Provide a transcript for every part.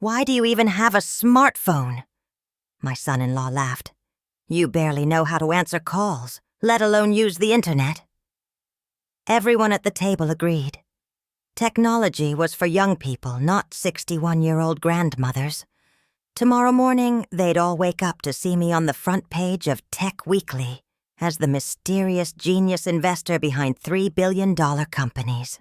Why do you even have a smartphone? My son-in-law laughed. You barely know how to answer calls, let alone use the internet. Everyone at the table agreed. Technology was for young people, not 61-year-old grandmothers. Tomorrow morning, they'd all wake up to see me on the front page of Tech Weekly as the mysterious genius investor behind $3 billion companies.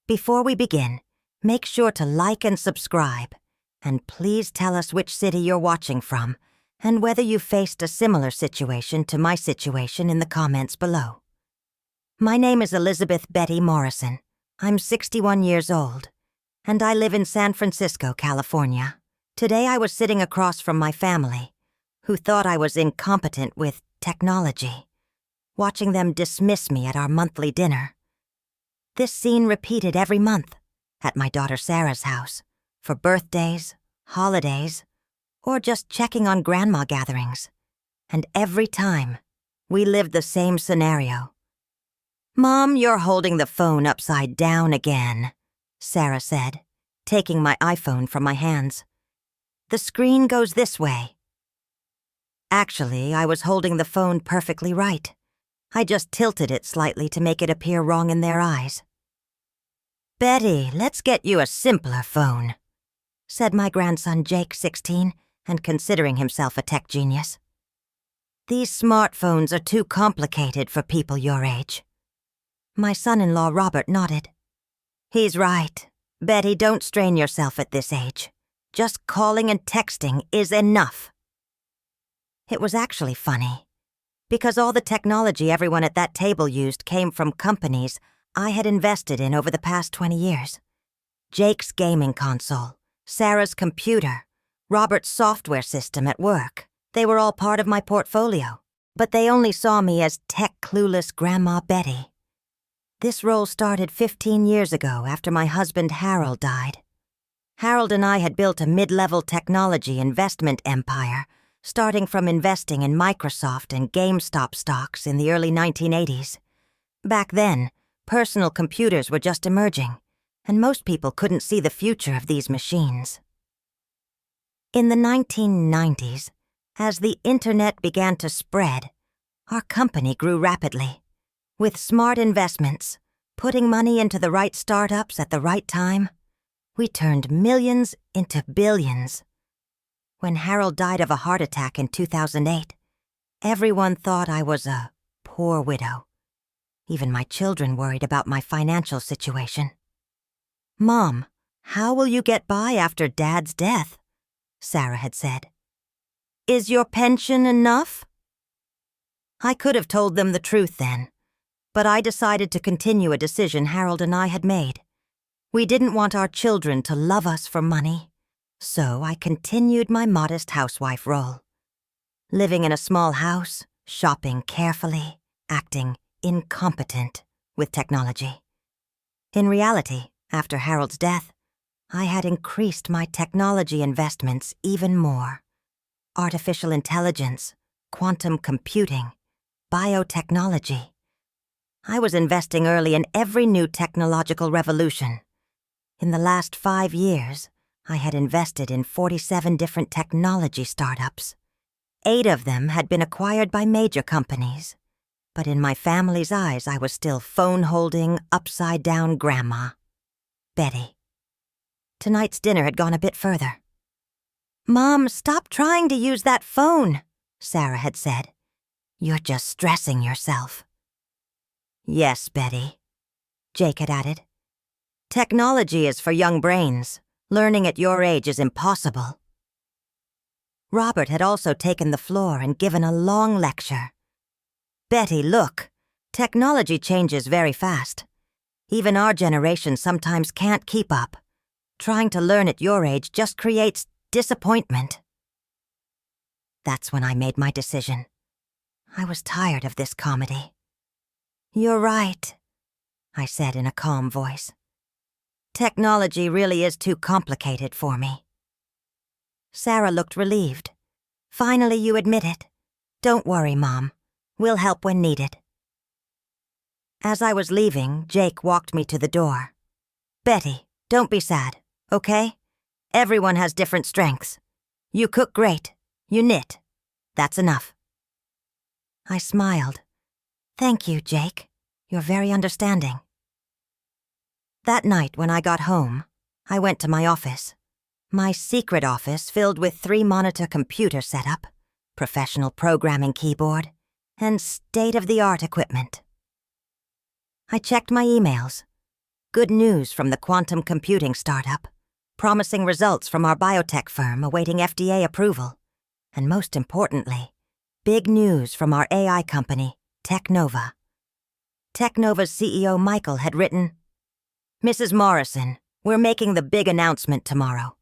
Before we begin, make sure to like and subscribe, and please tell us which city you're watching from and whether you faced a similar situation to my situation in the comments below. My name is Elizabeth Betty Morrison. I'm 61 years old, and I live in San Francisco, California. Today I was sitting across from my family, who thought I was incompetent with technology, watching them dismiss me at our monthly dinner. This scene repeated every month at my daughter Sarah's house, for birthdays, holidays, or just checking on grandma gatherings. And every time, we lived the same scenario. "Mom, you're holding the phone upside down again," Sarah said, taking my iPhone from my hands. "The screen goes this way." Actually, I was holding the phone perfectly right. I just tilted it slightly to make it appear wrong in their eyes. "Betty, let's get you a simpler phone," said my grandson Jake, 16, and considering himself a tech genius. "These smartphones are too complicated for people your age." My son-in-law Robert nodded. "He's right. Betty, don't strain yourself at this age. Just calling and texting is enough." It was actually funny, because all the technology everyone at that table used came from companies I had invested in over the past 20 years. Jake's gaming console, Sarah's computer, Robert's software system at work. They were all part of my portfolio, but they only saw me as tech-clueless Grandma Betty. This role started 15 years ago after my husband Harold died. Harold and I had built a mid-level technology investment empire, starting from investing in Microsoft and GameStop stocks in the early 1980s. Back then, personal computers were just emerging, and most people couldn't see the future of these machines. In the 1990s, as the internet began to spread, our company grew rapidly. With smart investments, putting money into the right startups at the right time, we turned millions into billions. When Harold died of a heart attack in 2008, everyone thought I was a poor widow. Even my children worried about my financial situation. "Mom, how will you get by after Dad's death?" Sarah had said. "Is your pension enough?" I could have told them the truth then, but I decided to continue a decision Harold and I had made. We didn't want our children to love us for money, so I continued my modest housewife role. Living in a small house, shopping carefully, acting incompetent with technology. In reality, after Harold's death, I had increased my technology investments even more. Artificial intelligence, quantum computing, biotechnology. I was investing early in every new technological revolution. In the last 5 years, I had invested in 47 different technology startups. 8 of them had been acquired by major companies. But in my family's eyes, I was still phone-holding, upside-down Grandma, Betty. Tonight's dinner had gone a bit further. "Mom, stop trying to use that phone," Sarah had said. "You're just stressing yourself." "Yes, Betty," Jake had added. "Technology is for young brains. Learning at your age is impossible." Robert had also taken the floor and given a long lecture. "Betty, look. Technology changes very fast. Even our generation sometimes can't keep up. Trying to learn at your age just creates disappointment." That's when I made my decision. I was tired of this comedy. "You're right," I said in a calm voice. "Technology really is too complicated for me." Sarah looked relieved. "Finally, you admit it. Don't worry, Mom. We'll help when needed." As I was leaving, Jake walked me to the door. "Betty, don't be sad, okay? Everyone has different strengths. You cook great. You knit. That's enough." I smiled. "Thank you, Jake. You're very understanding." That night when I got home, I went to my office. My secret office filled with 3-monitor computer setup, professional programming keyboard, and state-of-the-art equipment. I checked my emails. Good news from the quantum computing startup, promising results from our biotech firm awaiting FDA approval, and most importantly, big news from our AI company, Tech-Nova. Tech-Nova's CEO Michael had written, "Mrs. Morrison, we're making the big announcement tomorrow.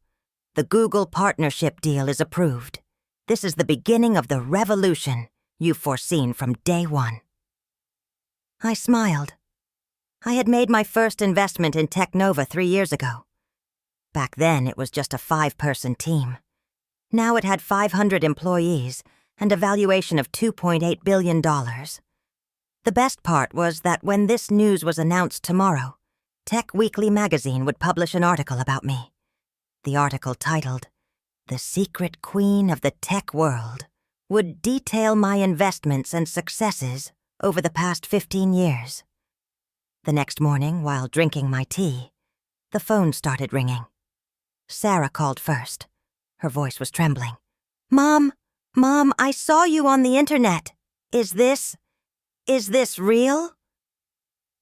The Google partnership deal is approved. This is the beginning of the revolution you've foreseen from day one." I smiled. I had made my first investment in Tech-Nova 3 years ago. Back then, it was just a 5-person team. Now it had 500 employees and a valuation of $2.8 billion. The best part was that when this news was announced tomorrow, Tech Weekly magazine would publish an article about me. The article titled, "The Secret Queen of the Tech World," would detail my investments and successes over the past 15 years. The next morning, while drinking my tea, the phone started ringing. Sarah called first. Her voice was trembling. Mom, I saw you on the internet. Is this real?"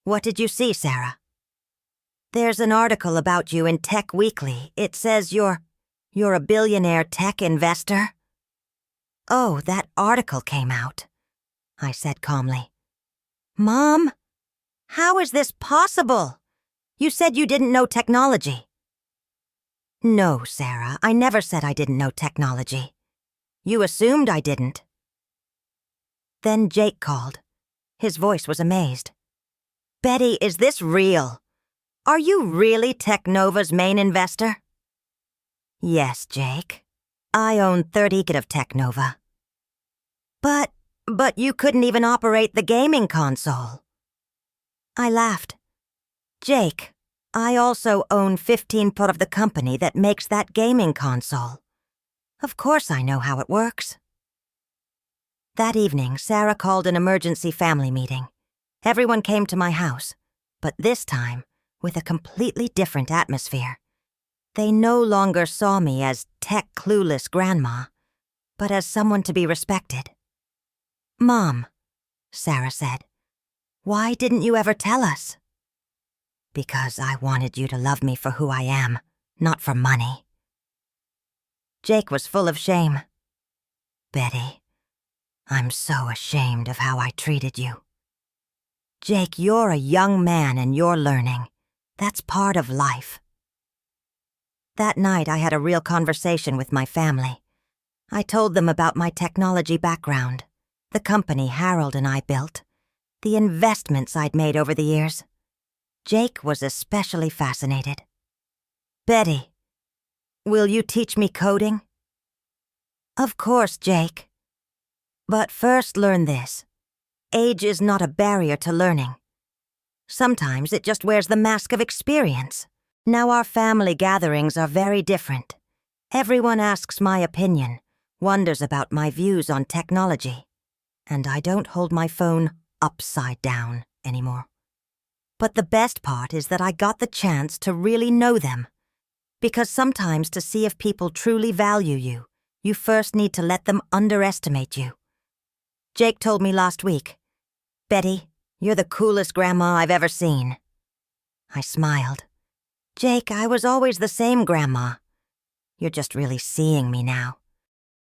"What did you see, Sarah?" "There's an article about you in Tech Weekly. It says you're a billionaire tech investor." "Oh, that article came out," I said calmly. "Mom, how is this possible? You said you didn't know technology." "No, Sarah, I never said I didn't know technology. You assumed I didn't." Then Jake called. His voice was amazed. "Betty, is this real? Are you really Tech-Nova's main investor?" "Yes, Jake. I own 30% of Tech-Nova." But you couldn't even operate the gaming console." I laughed. "Jake, I also own 15% of the company that makes that gaming console. Of course I know how it works." That evening, Sarah called an emergency family meeting. Everyone came to my house, but this time with a completely different atmosphere. They no longer saw me as tech-clueless grandma, but as someone to be respected. "Mom," Sarah said, "why didn't you ever tell us?" "Because I wanted you to love me for who I am, not for money." Jake was full of shame. "Betty, I'm so ashamed of how I treated you." "Jake, you're a young man and you're learning. That's part of life." That night, I had a real conversation with my family. I told them about my technology background, the company Harold and I built, the investments I'd made over the years. Jake was especially fascinated. "Betty, will you teach me coding?" "Of course, Jake. But first learn this. Age is not a barrier to learning. Sometimes it just wears the mask of experience. Now our family gatherings are very different. Everyone asks my opinion, wonders about my views on technology. And I don't hold my phone upside down anymore. But the best part is that I got the chance to really know them. Because sometimes to see if people truly value you, you first need to let them underestimate you. Jake told me last week, "Betty, you're the coolest grandma I've ever seen." I smiled. "Jake, I was always the same grandma. You're just really seeing me now."